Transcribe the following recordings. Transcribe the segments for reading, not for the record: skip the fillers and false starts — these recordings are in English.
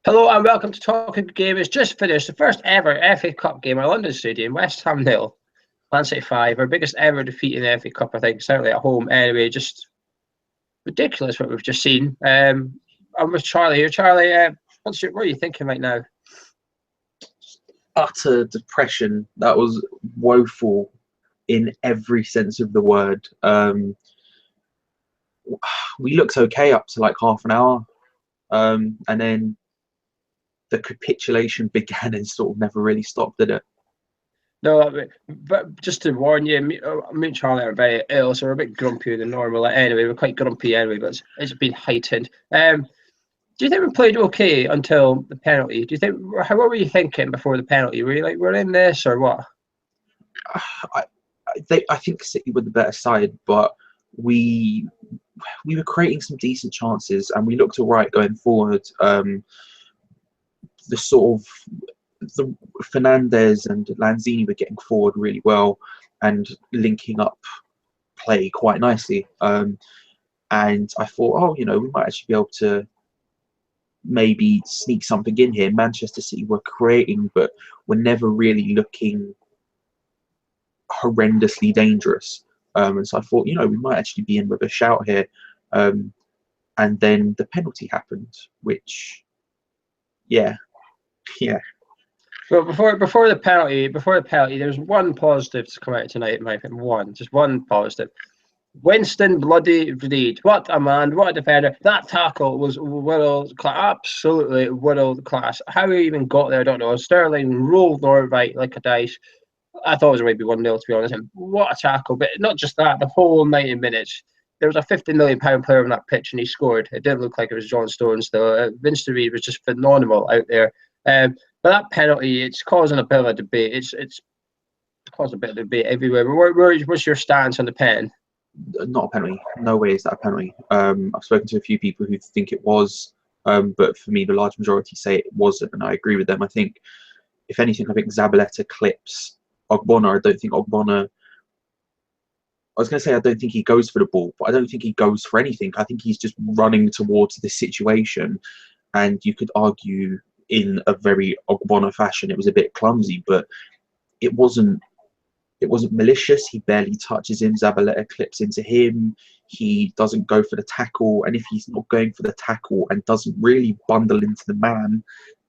Hello and welcome to Talking Game. It's just finished the first ever FA Cup game at London Stadium, West Ham 0, Man City 5. Our biggest ever defeat in the FA Cup, I think, certainly at home. Anyway, just ridiculous what we've just seen. I'm with Charlie here. Charlie, what are you thinking right now? Utter depression. That was woeful in every sense of the word. We looked okay up to like half an hour, and then the capitulation began and sort of never really stopped, did it? No, but just to warn you, me and Charlie are very ill, so we're a bit grumpier than normal. Anyway, we're quite grumpy anyway, but it's been heightened. Do you think we played okay until the penalty? Do you think what were you thinking before the penalty? Were you like, we're in this or what? I think City were the better side, but we were creating some decent chances and we looked all right going forward. The Fernandes and Lanzini were getting forward really well and linking up play quite nicely. And I thought, oh, we might actually be able to maybe sneak something in here. Manchester City were creating, but were never really looking horrendously dangerous. And so I thought, we might actually be in with a shout here. And then the penalty happened, which, yeah. Well, before the penalty, there's one positive to come out tonight, in my opinion. Just one positive. Winston bloody Reid. What a man, what a defender. That tackle was world class, absolutely world class. How he even got there, I don't know. Sterling rolled Norwich right like a dice. I thought it was maybe 1-0 to be honest. And what a tackle. But not just that, the whole 90 minutes. There was a £50 million player on that pitch and he scored. It didn't look like it was John Stones though. Winston Reid was just phenomenal out there. But that penalty, it's causing a bit of a debate. It's causing a bit of debate everywhere. What's your stance on the pen? Not a penalty. No way is that a penalty. I've spoken to a few people who think it was, but for me, the large majority say it wasn't, and I agree with them. I think, if anything, I think Zabaleta clips Ogbonna. I don't think Ogbonna. I was going to say I don't think he goes for the ball, but I don't think he goes for anything. I think he's just running towards the situation, and you could argue in a very Ogbonna fashion it was a bit clumsy, but it wasn't malicious. He barely touches him. Zabaleta clips into him. He doesn't go for the tackle, and if he's not going for the tackle and doesn't really bundle into the man,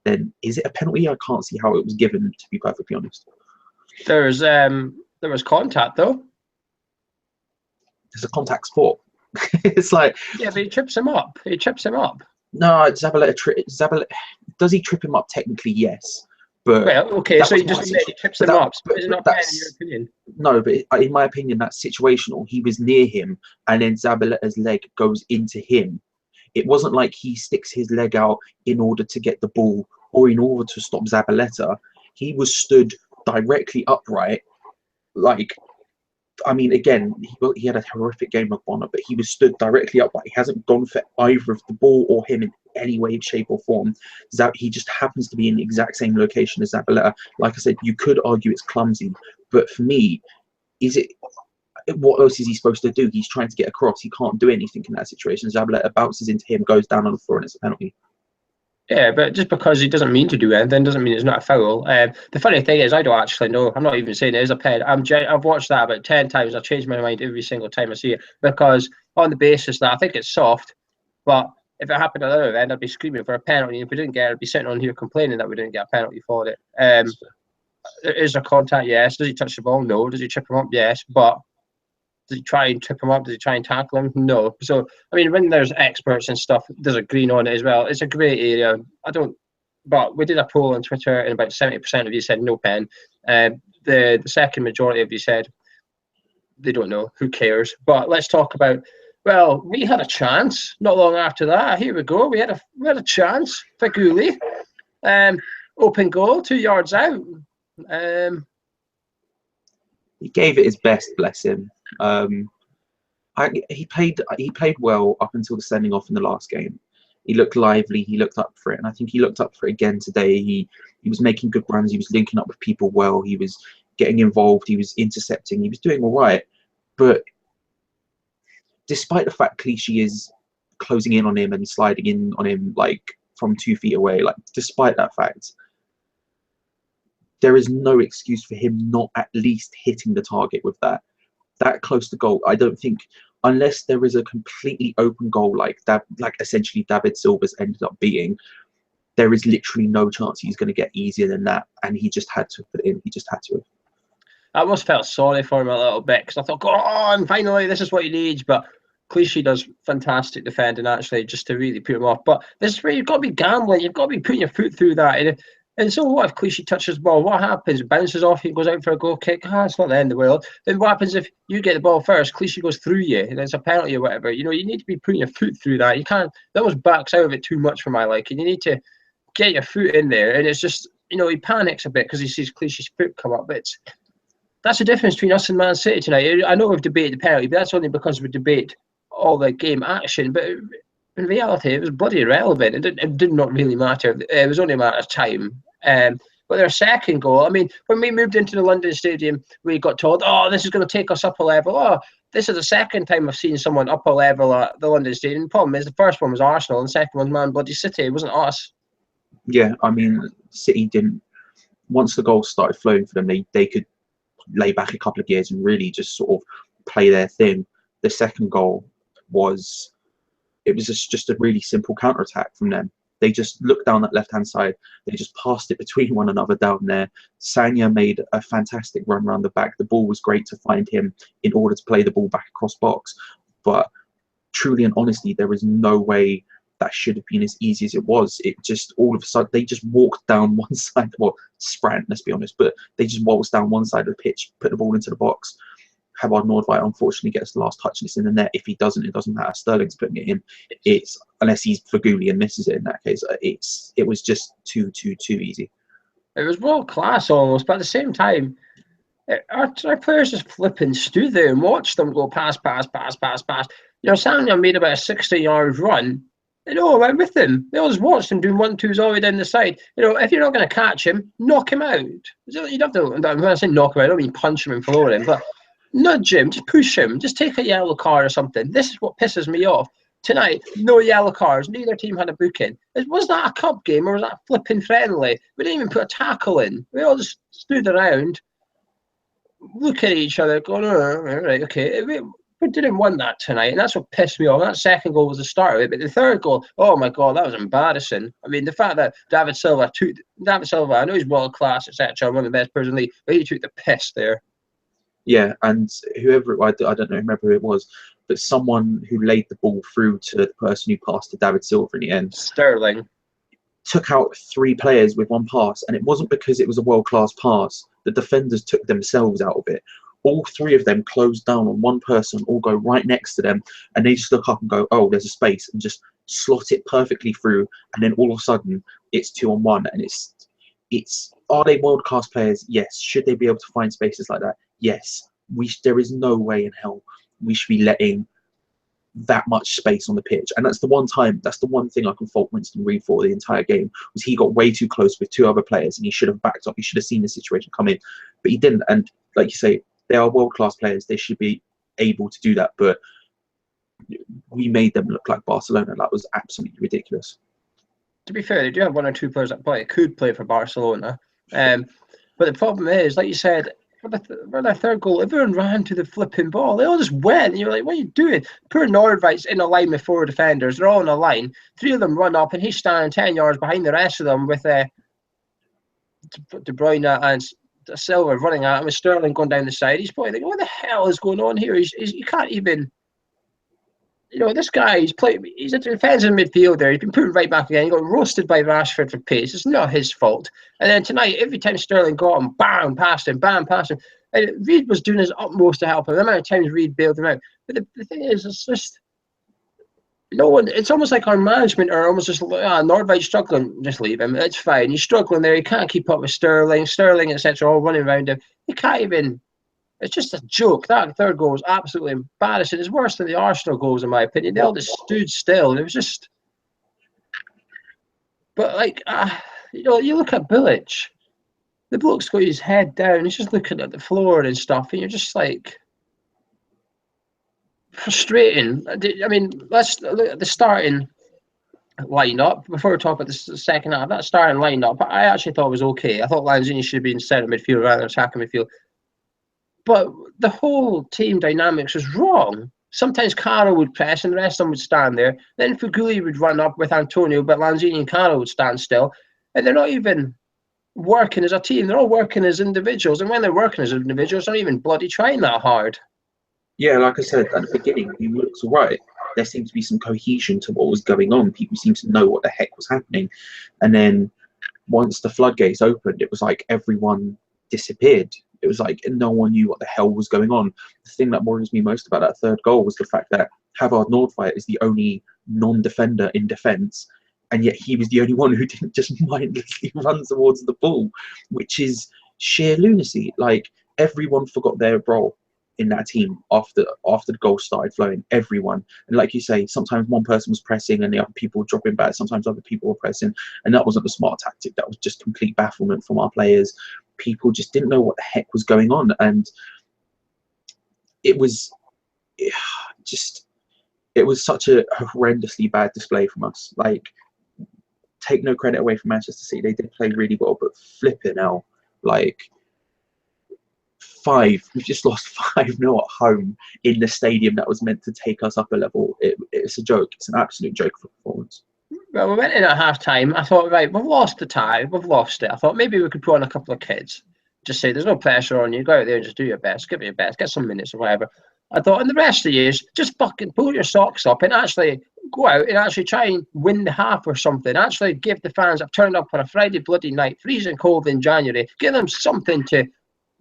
then is it a penalty? I can't see how it was given, to be perfectly honest. There was contact though. It's a contact sport. It's like, yeah, but he trips him up. No, Zabaleta, does he trip him up? Technically, yes. But well, okay, so he just trips him up. But is it not pen in your opinion? No, but in my opinion, that's situational. He was near him, and then Zabaleta's leg goes into him. It wasn't like he sticks his leg out in order to get the ball or in order to stop Zabaleta. He was stood directly upright. Like, I mean, again, he had a horrific game of Bonner, but he was stood directly upright. He hasn't gone for either of the ball or him in any way, shape, or form. He just happens to be in the exact same location as Zabaleta. Like I said, you could argue it's clumsy, but for me, what else is he supposed to do? He's trying to get across. He can't do anything in that situation. Zabaleta bounces into him, goes down on the floor, and it's a penalty. Yeah, but just because he doesn't mean to do anything doesn't mean it's not a foul. The funny thing is, I don't actually know. I'm not even saying it is a pen. I've watched that about 10 times. I've changed my mind every single time I see it because on the basis that I think it's soft, but if it happened at the other end, I'd be screaming for a penalty. If we didn't get it, I'd be sitting on here complaining that we didn't get a penalty for it. Is there contact? Yes. Does he touch the ball? No. Does he trip him up? Yes. But does he try and trip him up? Does he try and tackle him? No. So, I mean, when there's experts and stuff, there's a green on it as well. It's a grey area. But we did a poll on Twitter and about 70% of you said no pen. The second majority of you said they don't know. Who cares? But let's talk about, well, we had a chance not long after that. Here we go. We had a chance. Feghouli. Open goal, 2 yards out. He gave it his best, bless him. He played well up until the sending off in the last game. He looked lively. He looked up for it, and I think he looked up for it again today. He was making good runs. He was linking up with people well. He was getting involved. He was intercepting. He was doing all right. But despite the fact Clichy is closing in on him and sliding in on him like from 2 feet away. Like, despite that fact, there is no excuse for him not at least hitting the target with that close to goal. I don't think, unless there is a completely open goal like that, like essentially David Silva's ended up being, there is literally no chance he's going to get easier than that. And he just had to put it in. He just had to. I almost felt sorry for him a little bit because I thought, go on, finally, this is what he needs. But Clichy does fantastic defending, actually, just to really put him off. But this is where you've got to be gambling. You've got to be putting your foot through that. And so what if Clichy touches the ball? What happens? It bounces off, he goes out for a goal kick. It's not the end of the world. Then what happens if you get the ball first, Clichy goes through you, and it's a penalty or whatever? You need to be putting your foot through that. You can't, that almost backs out of it too much for my liking. You need to get your foot in there. And it's just, he panics a bit because he sees Clichy's foot come up. But that's the difference between us and Man City tonight. I know we've debated the penalty, but that's only because we debate all the game action. But in reality, it was bloody irrelevant. It did not really matter. It was only a matter of time. But their second goal, I mean, when we moved into the London Stadium, we got told, this is going to take us up a level. This is the second time I've seen someone up a level at the London Stadium. The problem is the first one was Arsenal and the second one was Man Bloody City. It wasn't us. Yeah, I mean, City didn't, once the goals started flowing for them, they could lay back a couple of gears and really just sort of play their thing. The second goal was just a really simple counter-attack from them. They just looked down that left-hand side. They just passed it between one another down there. Sagna made a fantastic run around the back. The ball was great to find him in order to play the ball back across box. But truly and honestly, there was no way that should have been as easy as it was. It just, all of a sudden, they just walked down one side. Well, sprint, let's be honest. But they just waltzed down one side of the pitch, put the ball into the box. Havard Nordveit unfortunately gets the last touch and it's in the net. If he doesn't, it doesn't matter. Sterling's putting it in. It's, unless he's Faguli and misses it in that case, it was just too easy. It was world class almost, but at the same time, our players just flipping stood there and watched them go pass. Sagna made about a 60-yard run. They all went with him. They all just watched him doing 1-2s all the way down the side. If you're not going to catch him, knock him out. You'd have to, when I say knock him out, I don't mean punch him and floor him, but nudge him, just push him, just take a yellow card or something. This is what pisses me off. Tonight, no yellow cards. Neither team had a booking. Was that a cup game or was that flipping friendly? We didn't even put a tackle in. We all just stood around, look at each other, going, right, okay. We didn't want that tonight, and that's what pissed me off. That second goal was the start of it, but the third goal, oh my God, that was embarrassing. I mean, the fact that David Silva, I know he's world class, etc., one of the best players in the league, but he took the piss there. Yeah, and whoever, I don't know, remember who it was, but someone who laid the ball through to the person who passed to David Silva in the end. Sterling. Took out 3 players with one pass, and it wasn't because it was a world-class pass. The defenders took themselves out of it. All 3 of them closed down on one person, all go right next to them, and they just look up and go, oh, there's a space, and just slot it perfectly through, and then all of a sudden, it's 2-on-1, and it's are they world-class players? Yes. Should they be able to find spaces like that? Yes. There is no way in hell we should be letting that much space on the pitch. And that's the one thing I can fault Winston Reid for the entire game, was he got way too close with 2 other players and he should have backed up. He should have seen the situation come in, but he didn't. And like you say, they are world-class players. They should be able to do that, but we made them look like Barcelona. That was absolutely ridiculous. To be fair, they do have 1 or 2 players that could play for Barcelona. But the problem is, like you said, for their third goal, everyone ran to the flipping ball. They all just went. And you're like, what are you doing? Poor Nordveit's in a line with 4 defenders. They're all in a line. 3 of them run up, and he's standing 10 yards behind the rest of them with De Bruyne and Silva running at him, with Sterling going down the side. He's probably thinking, what the hell is going on here? You can't even... this guy, he's a defensive midfielder. He's been put right back again. He got roasted by Rashford for pace. It's not his fault. And then tonight, every time Sterling got him, bam, past him. And Reid was doing his utmost to help him. The amount of times Reid bailed him out. But the thing is, it's just no one. It's almost like our management are almost just Nordveit's struggling. Just leave him. It's fine. He's struggling there. He can't keep up with Sterling, etc. All running around him. He can't even. It's just a joke. That third goal was absolutely embarrassing. It's worse than the Arsenal goals, in my opinion. They all just stood still. And it was just... But, you look at Bilic. The bloke's got his head down. He's just looking at the floor and stuff. And you're just like... Frustrating. I mean, let's look at the starting line-up, before we talk about the second half, that starting line-up, I actually thought was okay. I thought Lanzini should have been centre midfield rather than attacking midfield. But the whole team dynamics was wrong. Sometimes Caro would press and the rest of them would stand there. Then Fuguli would run up with Antonio, but Lanzini and Caro would stand still. And they're not even working as a team. They're all working as individuals. And when they're working as individuals, they're not even bloody trying that hard. Yeah, like I said at the beginning, he looks all right. There seemed to be some cohesion to what was going on. People seemed to know what the heck was happening. And then once the floodgates opened, it was like everyone disappeared. It was like no one knew what the hell was going on. The thing that worries me most about that third goal was the fact that Havard Nordtveit is the only non-defender in defence, and yet he was the only one who didn't just mindlessly run towards the ball, which is sheer lunacy. Like, everyone forgot their role in that team after the goal started flowing. Everyone. And like you say, sometimes one person was pressing and the other people were dropping back. Sometimes other people were pressing, and that wasn't a smart tactic. That was just complete bafflement from our players. People just didn't know what the heck was going on, and it was such a horrendously bad display from us. Like, take no credit away from Manchester City. They did play really well, but flipping hell, like, we've just lost 5-0 at home in the stadium that was meant to take us up a level. It's a joke. It's an absolute joke for performance. Well, we went in at half time. I thought, right, we've lost the tie. We've lost it. I thought maybe we could put on a couple of kids. Just say there's no pressure on you. Go out there and just do your best. Give it your best. Get some minutes or whatever. I thought, and the rest of the years, just fucking pull your socks up and actually go out and actually try and win the half or something. Actually give the fans that turned up on a Friday bloody night, freezing cold in January, give them something to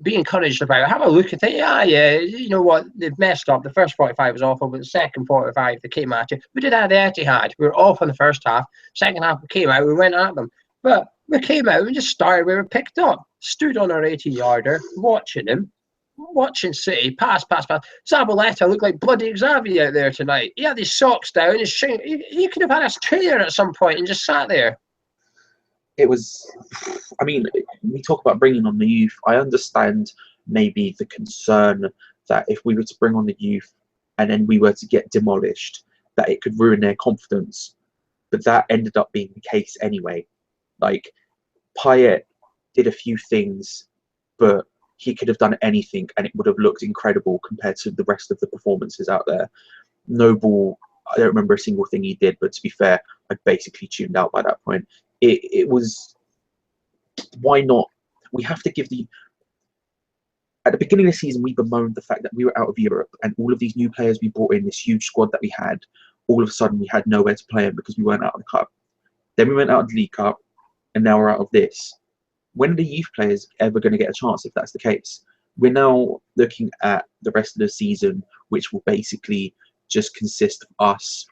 be encouraged about. Have a look at it. Yeah, you know what? They've messed up. The first 45 was awful, but the second 45 they came at you. We did have the Etihad. We were off in the first half. Second half we came out. We went at them. But we came out and just started. We were picked up. Stood on our 18-yarder, watching him. Watching City, pass. Zabaleta looked like bloody Xavi out there tonight. He had his socks down. His shin. He could have had us clear at some point and just sat there. It was, I mean, we talk about bringing on the youth. I understand maybe the concern that if we were to bring on the youth and then we were to get demolished, that it could ruin their confidence. But that ended up being the case anyway. Like, Payet did a few things, but he could have done anything and it would have looked incredible compared to the rest of the performances out there. Noble, I don't remember a single thing he did, but to be fair, I basically tuned out by that point. It was, why not? We have to give at the beginning of the season, we bemoaned the fact that we were out of Europe and all of these new players we brought in, this huge squad that we had, all of a sudden we had nowhere to play in because we weren't out of the Cup. Then we went out of the League Cup and now we're out of this. When are the youth players ever going to get a chance if that's the case? We're now looking at the rest of the season, which will basically just consist of us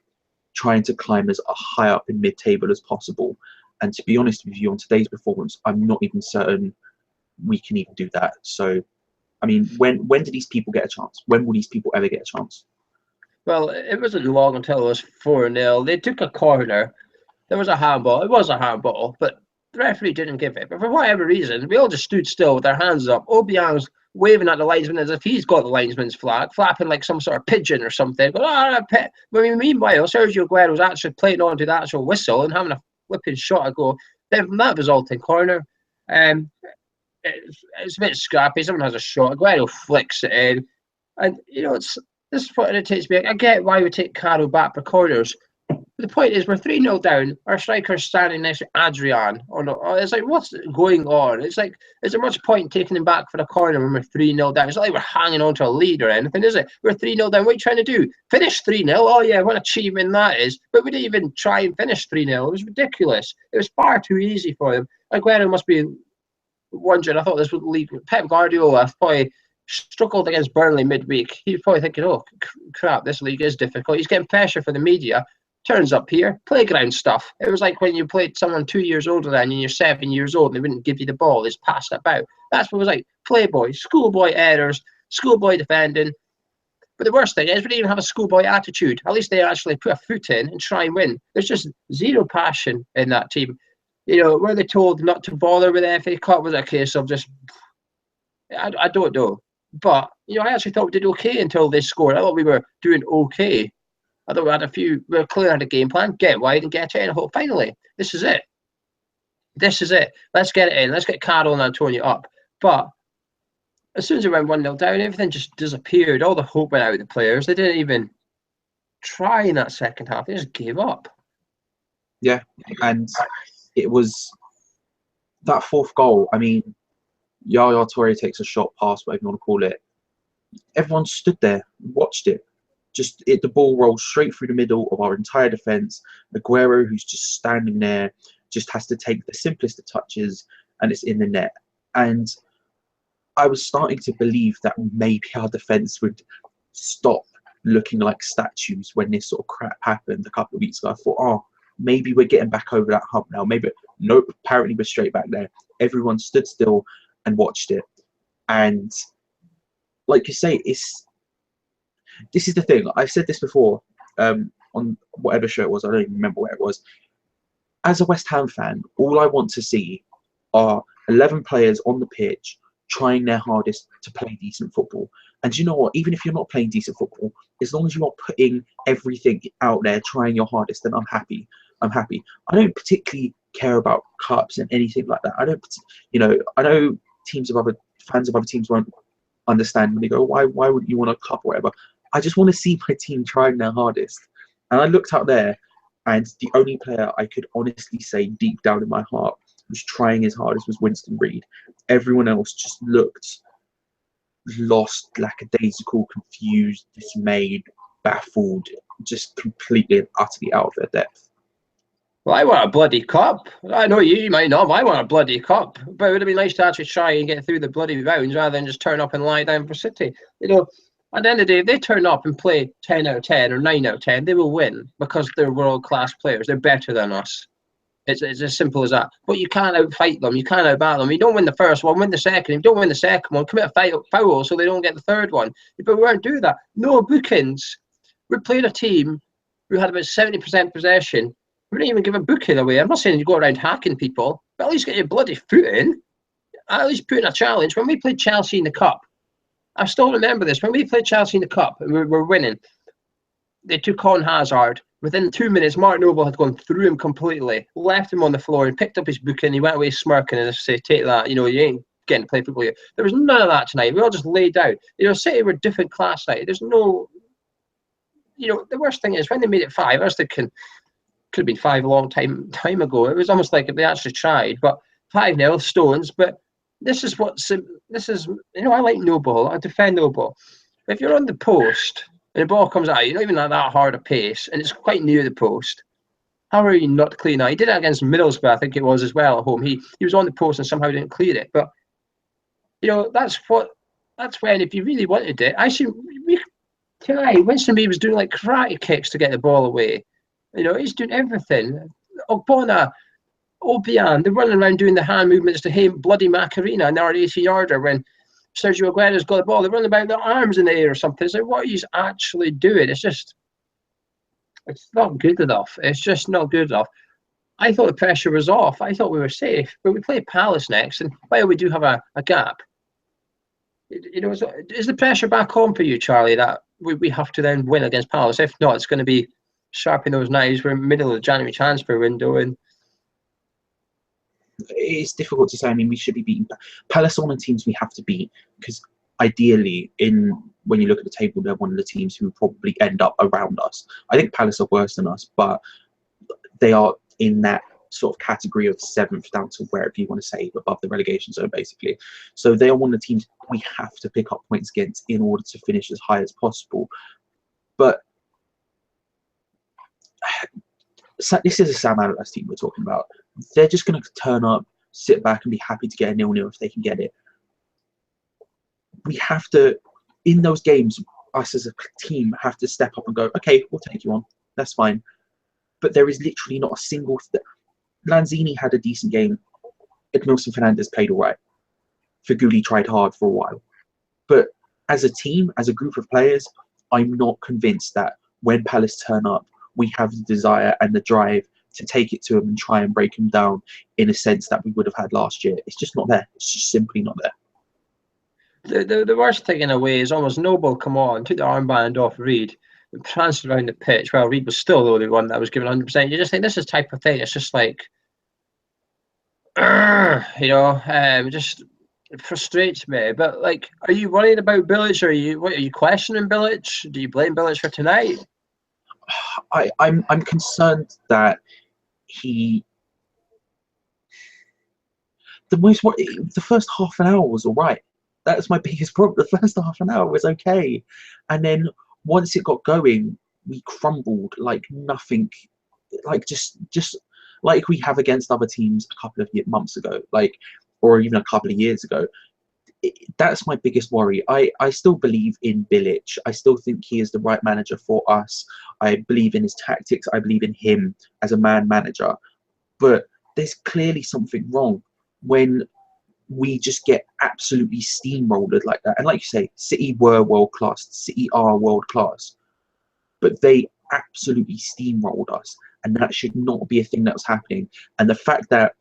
trying to climb as high up in mid-table as possible. And to be honest with you, on today's performance, I'm not even certain we can even do that. So, I mean, when do these people get a chance? When will these people ever get a chance? Well, it wasn't long until it was 4-0. They took a corner. There was a handball. It was a handball, but the referee didn't give it. But for whatever reason, we all just stood still with our hands up. Obiang's waving at the linesman as if he's got the linesman's flag, flapping like some sort of pigeon or something. Going, I mean, meanwhile, Sergio Aguero was actually playing on to the actual whistle and having a flipping shot at goal. Then from that resulting corner, it's a bit scrappy. Someone has a shot. Aguero flicks it in. And, you know, this is what irritates me. I get why we take Caro back for corners. But the point is, we're 3-0 down. Our striker's standing next to Adrian. It's like, what's going on? It's like, is there much point in taking him back for the corner when we're 3-0 down? It's not like we're hanging on to a lead or anything, is it? We're 3-0 down. What are you trying to do? Finish 3-0? Oh, yeah, what an achievement that is. But we didn't even try and finish 3-0. It was ridiculous. It was far too easy for them. Aguero must be wondering, I thought this would league. Pep Guardiola probably struggled against Burnley midweek. He's probably thinking, oh, crap, this league is difficult. He's getting pressure for the media. Turns up here, playground stuff. It was like when you played someone 2 years older than you and you're 7 years old and they wouldn't give you the ball, it's passed about. That's what it was like. Playboy, schoolboy errors, schoolboy defending. But the worst thing is we didn't even have a schoolboy attitude. At least they actually put a foot in and try and win. There's just zero passion in that team. You know, were they told not to bother with the FA Cup? Was it a case of just, I don't know. But, you know, I actually thought we did okay until they scored. I thought we were doing okay. I thought we clearly had a game plan, get wide and get it in. I hope finally, this is it. This is it. Let's get it in. Let's get Carroll and Antonio up. But as soon as it went 1-0 down, everything just disappeared. All the hope went out of the players. They didn't even try in that second half. They just gave up. Yeah, and it was that fourth goal. I mean, Yaya Toure takes a shot pass, whatever you want to call it. Everyone stood there, watched it. The ball rolls straight through the middle of our entire defence. Aguero, who's just standing there, just has to take the simplest of touches, and it's in the net. And I was starting to believe that maybe our defence would stop looking like statues when this sort of crap happened a couple of weeks ago. I thought, oh, maybe we're getting back over that hump now. Maybe, nope, apparently we're straight back there. Everyone stood still and watched it. And like you say, this is the thing. I've said this before on whatever show it was. I don't even remember where it was. As a West Ham fan, all I want to see are 11 players on the pitch trying their hardest to play decent football. And you know what? Even if you're not playing decent football, as long as you are putting everything out there, trying your hardest, then I'm happy. I'm happy. I don't particularly care about cups and anything like that. I don't, I know fans of other teams won't understand when they go, why would you want a cup or whatever? I just want to see my team trying their hardest. And I looked out there, and the only player I could honestly say deep down in my heart was trying his hardest was Winston Reid. Everyone else just looked lost, lackadaisical, confused, dismayed, baffled, just completely and utterly out of their depth. Well, I want a bloody cup. I know you might not, but I want a bloody cup. But it would have been nice to actually try and get through the bloody rounds rather than just turn up and lie down for City. At the end of the day, if they turn up and play 10 out of 10 or 9 out of 10, they will win because they're world-class players. They're better than us. It's as simple as that. But you can't outfight them. You can't outbattle them. You don't win the first one, win the second. If you don't win the second one, commit a foul so they don't get the third one. But we weren't doing that. No bookings. We're playing a team who had about 70% possession. We didn't even give a booking away. I'm not saying you go around hacking people, but at least get your bloody foot in. At least put in a challenge. When we played Chelsea in the Cup, I still remember this. When we played Chelsea in the Cup and we were winning, they took on Hazard. Within 2 minutes, Mark Noble had gone through him completely, left him on the floor and picked up his book and he went away smirking and say, take that, you ain't getting to play football yet. There was none of that tonight. We all just laid out. City were different class tonight. There's no, the worst thing is when they made it 5, I was thinking, could have been 5 a long time ago. It was almost like if they actually tried, but 5-0 Stones. But this is, I like Noble. I defend Noble. If you're on the post and the ball comes out, you're not even at that hard a pace, and it's quite near the post. How are you not clean that? He did it against Middlesbrough, I think it was as well at home. He was on the post and somehow didn't clear it. But that's when if you really wanted it, Winston Reid was doing like karate kicks to get the ball away. He's doing everything. Ogbonna, Obiang, they're running around doing the hand movements to him, bloody Macarena in our 18-yarder when Sergio Aguero's got the ball. They're running about their arms in the air or something. It's like, what he's actually doing, it's not good enough. It's just not good enough. I thought the pressure was off. I thought we were safe. But we play Palace next, and while we do have a gap, is the pressure back on for you, Charlie, that we have to then win against Palace? If not, it's going to be sharpening those knives. We're in the middle of the January transfer window, and it's difficult to say. I mean, we should be beating Palace. One of the teams we have to beat because ideally, when you look at the table, they're one of the teams who probably end up around us. I think Palace are worse than us, but they are in that sort of category of 7th down to wherever you want to say, above the relegation zone, basically. So they are one of the teams we have to pick up points against in order to finish as high as possible. But this is a Sam Allardyce team we're talking about. They're just going to turn up, sit back, and be happy to get a 0-0 if they can get it. We have to, in those games, us as a team have to step up and go, okay, we'll take you on. That's fine. But there is literally not a single... Lanzini had a decent game. Edmilson Fernandez played all right. Feghouli tried hard for a while. But as a team, as a group of players, I'm not convinced that when Palace turn up, we have the desire and the drive to take it to them and try and break them down in a sense that we would have had last year. It's just not there. It's just simply not there. The worst thing in a way is almost Noble come on, took the armband off Reid, pranced around the pitch while Reed was still the only one that was given 100%. You just think this is the type of thing. It's just like, just it frustrates me. But like, are you worried about Bilic? Are you questioning Bilic? Do you blame Bilic for tonight? I'm concerned that he the first half an hour was all right. That's my biggest problem. The first half an hour was okay, and then once it got going, we crumbled like nothing, like just like we have against other teams a couple of months ago, like, or even a couple of years ago. That's my biggest worry. I still believe in Bilic. I still think he is the right manager for us. I believe in his tactics. I believe in him as a man manager. But there's clearly something wrong when we just get absolutely steamrolled like that. And like you say, City were world class. City are world class. But they absolutely steamrolled us. And that should not be a thing that was happening. And the fact that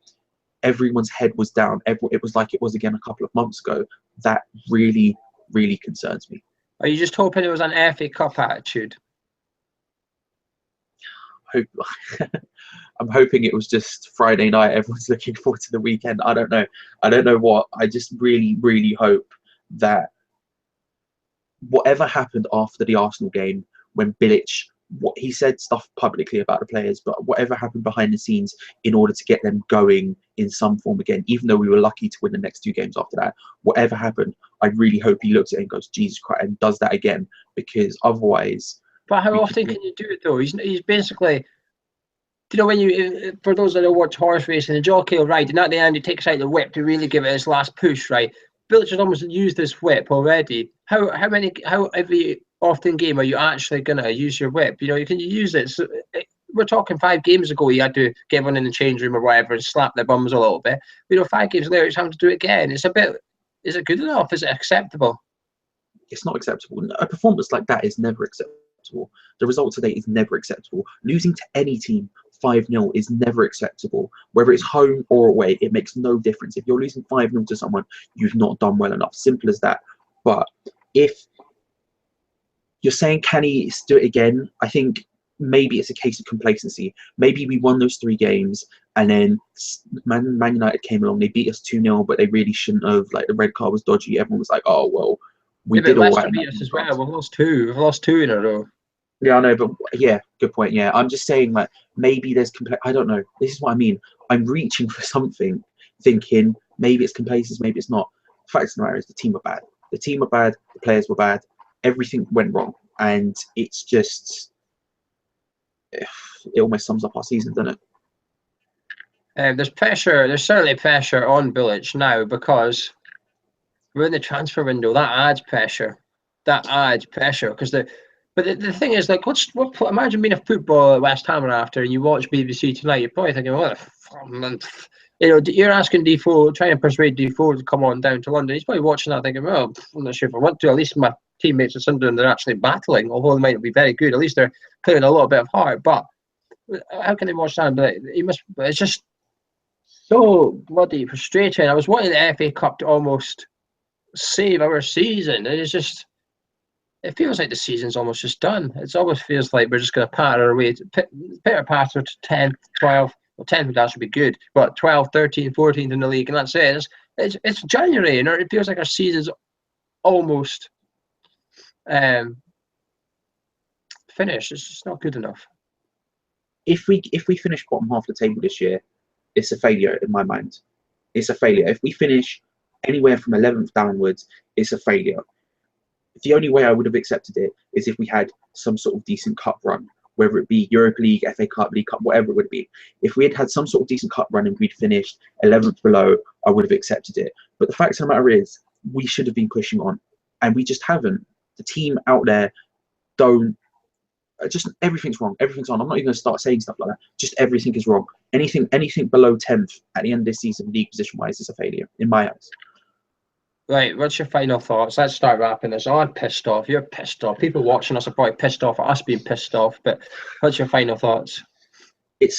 everyone's head was down, it was like it was again a couple of months ago, that really, really concerns me. Are you just hoping it was an FA Cup attitude? I'm hoping it was just Friday night. Everyone's looking forward to the weekend. I don't know what. I just really, really hope that whatever happened after the Arsenal game, when Bilic, what he said stuff publicly about the players, but whatever happened behind the scenes in order to get them going in some form again, even though we were lucky to win the next 2 games after that, whatever happened, I really hope he looks at it and goes, Jesus Christ, and does that again, because otherwise. But how often can you do it though? He's basically, when you, for those that don't watch horse racing, the jockey will ride, and at the end he takes out the whip to really give it his last push, right? Bilic has almost used this whip already. How every often game are you actually gonna use your whip? Can you use it? So, we're talking 5 games ago, you had to get one in the change room or whatever and slap their bums a little bit. 5 games later, it's having to do it again. It's a bit. Is it good enough? Is it acceptable? It's not acceptable. A performance like that is never acceptable. The result today is never acceptable. Losing to any team 5-0 is never acceptable. Whether it's home or away, it makes no difference. If you're losing 5-0 to someone, you've not done well enough. Simple as that. But if you're saying, can he do it again? I think maybe it's a case of complacency. Maybe we won those 3 games and then Man United came along. They beat us 2-0, but they really shouldn't have. Like, the red card was dodgy. Everyone was like, oh, well, we did all right. Beat us as well. We've lost 2. We've lost 2 in a row. Yeah, I know, but yeah, good point. Yeah, I'm just saying, like, maybe there's I don't know. This is what I mean. I'm reaching for something, thinking maybe it's complacency, maybe it's not. The fact of the matter is, the team were bad. The team were bad. The players were bad. Everything went wrong, and it's just it almost sums up our season, doesn't it? There's pressure. There's certainly pressure on Bilic now because we're in the transfer window. That adds pressure. Because But the thing is, like, imagine being a footballer at West Ham after and you watch BBC tonight, you're probably thinking, what the fuck, you're asking Defoe, trying to persuade Defoe to come on down to London. He's probably watching that thinking, well, I'm not sure if I want to. At least my teammates at Sunderland, they're actually battling, although they might not be very good. At least they're clearing a little bit of heart. But how can they watch that? But it's just so bloody frustrating. I was wanting the FA Cup to almost save our season. It feels like the season's almost just done. It almost feels like we're just going to patter our way, pitter patter to 10th, 12th. Well, 10th would actually be good, but 12th, 13th, 14th in the league, and that's it. It's January, and it feels like our season's almost finished. It's just not good enough. If we finish bottom half of the table this year, it's a failure in my mind. It's a failure. If we finish anywhere from 11th downwards, it's a failure. The only way I would have accepted it is if we had some sort of decent cup run, whether it be Europa League, FA Cup, League Cup, whatever it would be. If we had some sort of decent cup run and we'd finished 11th below, I would have accepted it. But the fact of the matter is, we should have been pushing on, and we just haven't. The team out there just everything's wrong. Everything's on. I'm not even going to start saying stuff like that. Just everything is wrong. Anything below 10th at the end of this season, league position-wise, is a failure in my eyes. Right, what's your final thoughts? Let's start wrapping this. I'm pissed off. You're pissed off. People watching us are probably pissed off at us being pissed off. But what's your final thoughts? It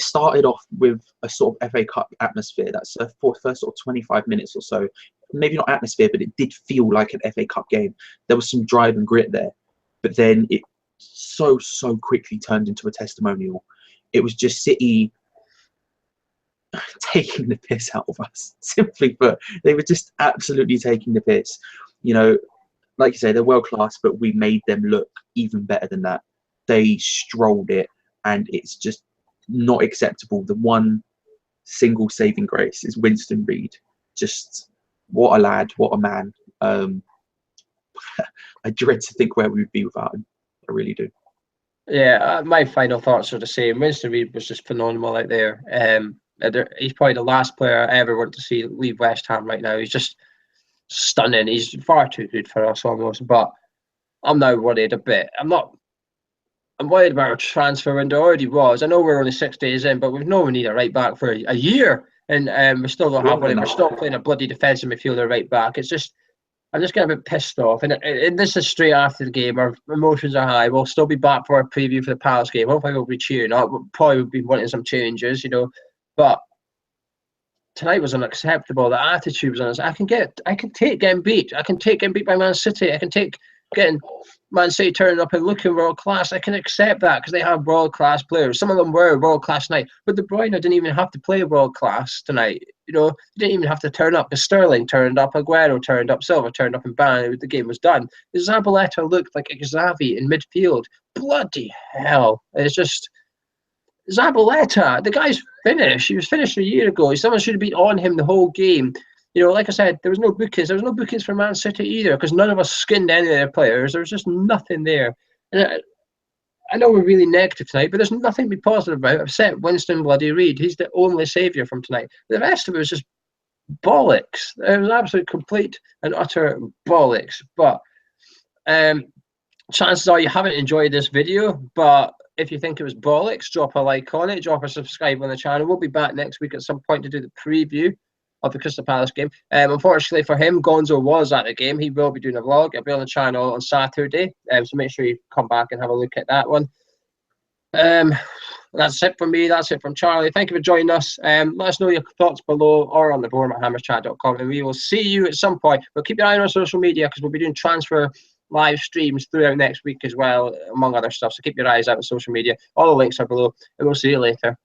started off with a sort of FA Cup atmosphere. That's for the first sort of 25 minutes or so. Maybe not atmosphere, but it did feel like an FA Cup game. There was some drive and grit there. but then it so quickly turned into a testimonial. It was just City taking the piss out of us, simply put. They were just absolutely taking the piss. You know, like you say, they're world class, but we made them look even better than that. They strolled it, and it's just not acceptable. The one single saving grace is Winston Reid. Just what a lad, what a man. I dread to think where we would be without him. I really do. Yeah, my final thoughts are the same. Winston Reid was just phenomenal out there. He's probably the last player I ever want to see leave West Ham right now. He's just stunning. He's far too good for us almost. But I'm now worried a bit. I'm worried about our transfer window. Already was. I know we're only 6 days in, but we've known we need a right back for a year, and we still don't have one. We're still playing a bloody defensive midfielder right back. It's just, I'm just getting a bit pissed off. And this is straight after the game. Our emotions are high. We'll still be back for our preview for the Palace game. Hopefully we'll be cheering up. We'll probably be wanting some changes, you know. But tonight was unacceptable. The attitude was unacceptable. I can take getting beat. I can take getting beat by Man City. I can take getting Man City turning up and looking world class. I can accept that because they have world class players. Some of them were world class tonight, but De Bruyne didn't even have to play world class tonight. You know, he didn't even have to turn up. Because Sterling turned up, Aguero turned up, Silva turned up, and bang, the game was done. Zabaleta looked like Xavi in midfield. Bloody hell! It's just Zabaleta. The guy's finished. He was finished a year ago. Someone should have been on him the whole game. You know, like I said, there was no bookings. There was no bookings for Man City either because none of us skinned any of their players. There was just nothing there. And I know we're really negative tonight, but there's nothing to be positive about except Winston bloody Reid. He's the only saviour from tonight. The rest of it was just bollocks. It was absolute complete and utter bollocks. But chances are you haven't enjoyed this video, but if you think it was bollocks, drop a like on it, drop a subscribe on the channel. We'll be back next week at some point to do the preview of the Crystal Palace game. Unfortunately for him, Gonzo was at the game. He will be doing a vlog. It'll be on the channel on Saturday. So make sure you come back and have a look at that one. That's it from me. That's it from Charlie. Thank you for joining us. Let us know your thoughts below or on the board at hammerschat.com, and we will see you at some point. But keep your eye on our social media because we'll be doing transfer live streams throughout next week as well, among other stuff. So keep your eyes out on social media. All the links are below, and we'll see you later.